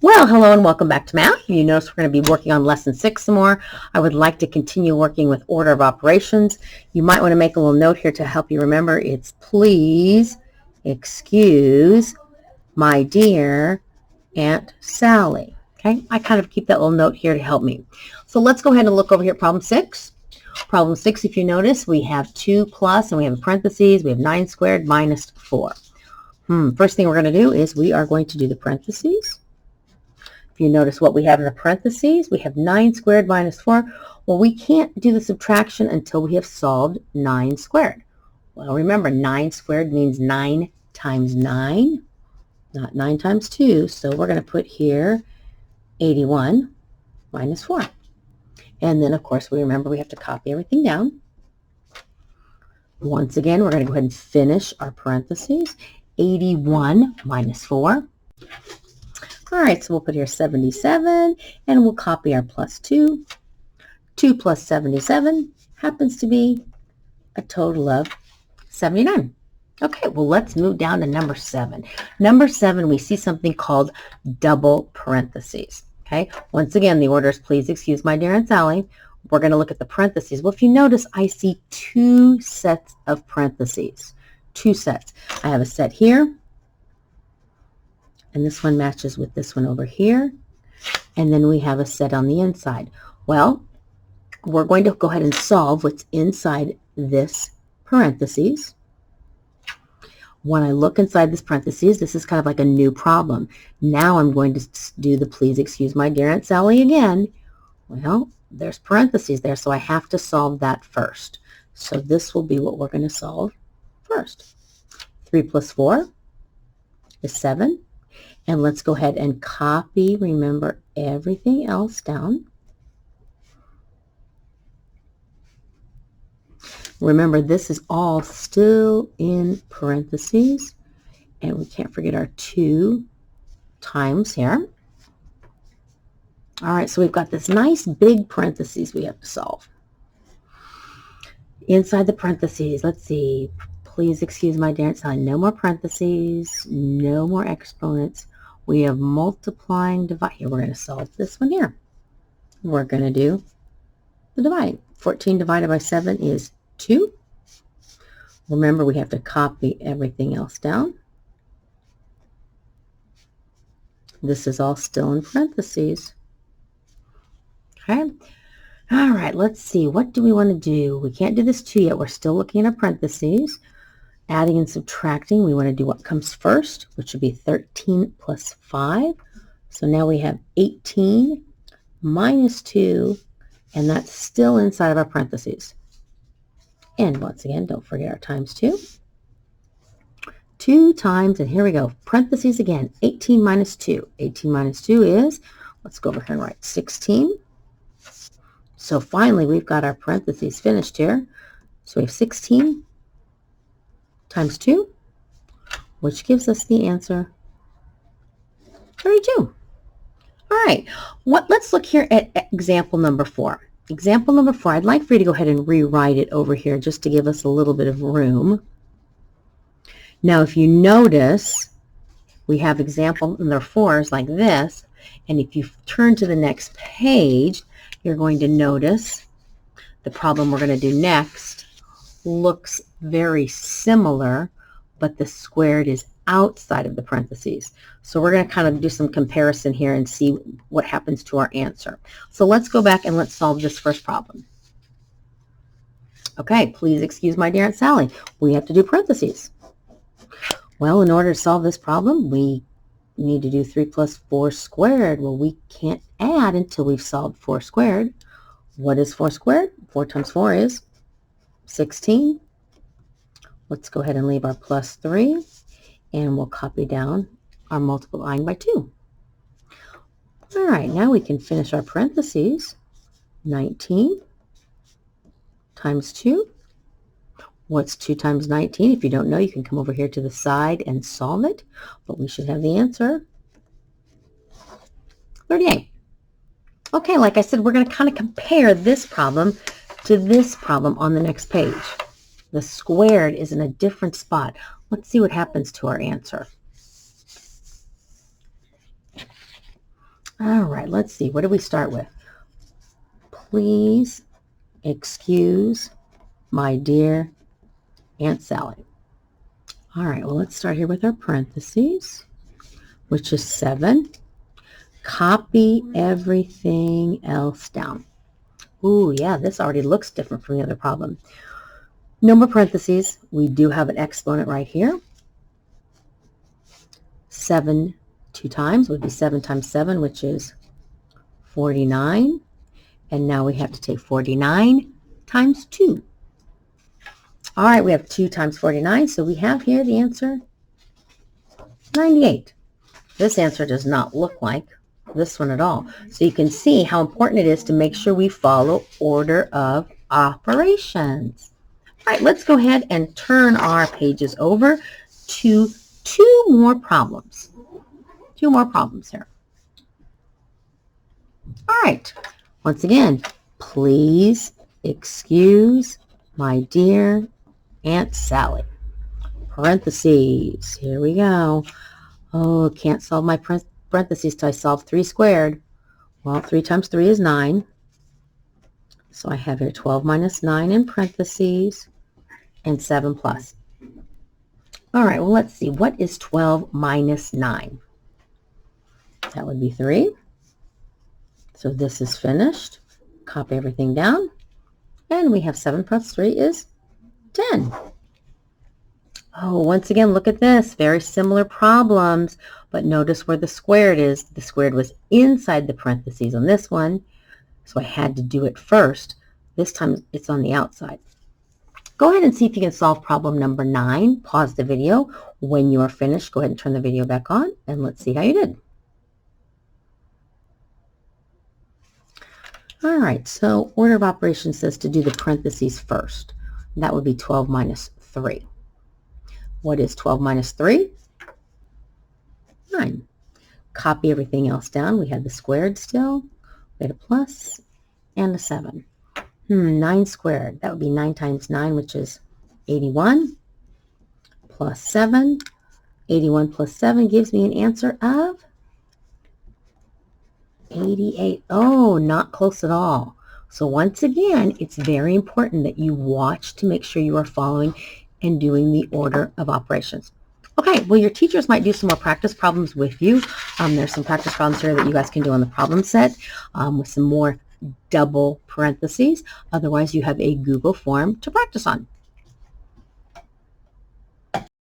Well, hello and welcome back to math. You notice we're going to be working on lesson 6 some more. I would like to continue working with order of operations. You might want to make a little note here to help you remember. It's please excuse my dear Aunt Sally. Okay, I kind of keep that little note here to help me. So let's go ahead and look over here at problem 6. Problem 6, if you notice, we have 2 plus and we have parentheses. We have 9 squared minus 4. First thing we're going to do is we are going to do the parentheses. If you notice what we have in the parentheses, we have 9 squared minus 4. Well, we can't do the subtraction until we have solved 9 squared. Well, remember, 9 squared means 9 times 9, not 9 times 2. So we're going to put here 81 minus 4. And then, of course, we remember we have to copy everything down. Once again, we're going to go ahead and finish our parentheses. 81 minus 4. All right, so we'll put here 77, and we'll copy our plus 2. 2 plus 77 happens to be a total of 79. Okay, well, let's move down to number 7. Number 7, we see something called double parentheses. Okay, once again, the order is please excuse my dear Aunt Sally. We're going to look at the parentheses. Well, if you notice, I see 2 sets of parentheses. 2 sets. I have a set here, and this one matches with this one over here, and then we have a set on the inside. Well, we're going to go ahead and solve what's inside this parentheses. When I look inside this parentheses, this is kind of like a new problem. Now I'm going to do the please excuse my dear Aunt Sally again. Well, there's parentheses there, so I have to solve that first. So this will be what we're going to solve first. 3 plus 4 is 7. And let's go ahead and copy, remember, everything else down. Remember, this is all still in parentheses. And we can't forget our 2 times here. All right, so we've got this nice big parentheses we have to solve. Inside the parentheses, let's see. Please excuse my dear Aunt Sally. No more parentheses, no more exponents. We have multiplying, divide. Here, we're going to solve this one here. We're going to do the divide. 14 divided by 7 is 2. Remember, we have to copy everything else down. This is all still in parentheses. Okay. All right, let's see. What do we want to do? We can't do this 2 yet. We're still looking at parentheses. Adding and subtracting, we want to do what comes first, which would be 13 plus 5. So now we have 18 minus 2, and that's still inside of our parentheses. And once again, don't forget our times 2. 2 times, and here we go, parentheses again, 18 minus 2. 18 minus 2 is, let's go over here and write 16. So finally, we've got our parentheses finished here. So we have 16 times 2, which gives us the answer 32. All right, let's look here at example number 4. Example number 4, I'd like for you to go ahead and rewrite it over here just to give us a little bit of room. Now, if you notice, we have example number 4s like this, and if you turn to the next page, you're going to notice the problem we're going to do next looks very similar, but the squared is outside of the parentheses. So we're going to kind of do some comparison here and see what happens to our answer. So let's go back and let's solve this first problem. Okay, please excuse my dear Aunt Sally. We have to do parentheses. Well, in order to solve this problem, we need to do 3 plus 4 squared. Well, we can't add until we've solved 4 squared. What is 4 squared? 4 times 4 is 16. Let's go ahead and leave our plus 3, and we'll copy down our multiplying by 2. All right, now we can finish our parentheses. 19 times 2. What's 2 times 19? If you don't know, you can come over here to the side and solve it, but we should have the answer. 38. Okay, like I said, we're going to kind of compare this problem to this problem on the next page. The squared is in a different spot. Let's see what happens to our answer. All right, let's see. What do we start with? Please excuse my dear Aunt Sally. All right, well, let's start here with our parentheses, which is 7. Copy everything else down. Ooh, yeah, this already looks different from the other problem. No more parentheses. We do have an exponent right here. 7 2 times would be 7 times 7, which is 49. And now we have to take 49 times 2. All right, we have 2 times 49, so we have here the answer, 98. This answer does not look like this one at all. So you can see how important it is to make sure we follow order of operations. All right, let's go ahead and turn our pages over to 2 more problems. 2 more problems here. All right, once again, please excuse my dear Aunt Sally. Parentheses, here we go. Oh, can't solve my parentheses till I solve 3 squared. Well, 3 times 3 is 9. So I have here 12 minus 9 in parentheses and 7 plus. All right, well, let's see. What is 12 minus 9? That would be 3. So this is finished. Copy everything down. And we have 7 plus 3 is 10. Oh, once again, look at this. Very similar problems, but notice where the squared is. The squared was inside the parentheses on this one, so I had to do it first. This time it's on the outside. Go ahead and see if you can solve problem number 9. Pause the video. When you are finished, go ahead and turn the video back on, and let's see how you did. All right, so order of operations says to do the parentheses first. That would be 12 minus 3. What is 12 minus 3? 9. Copy everything else down. We had the squared still. We had a plus and a 7. 9 squared. That would be 9 times 9, which is 81, plus 7. 81 plus 7 gives me an answer of 88. Oh, not close at all. So once again, it's very important that you watch to make sure you are following and doing the order of operations. Okay, well, your teachers might do some more practice problems with you. There's some practice problems here that you guys can do on the problem set with some more double parentheses. Otherwise, you have a Google form to practice on.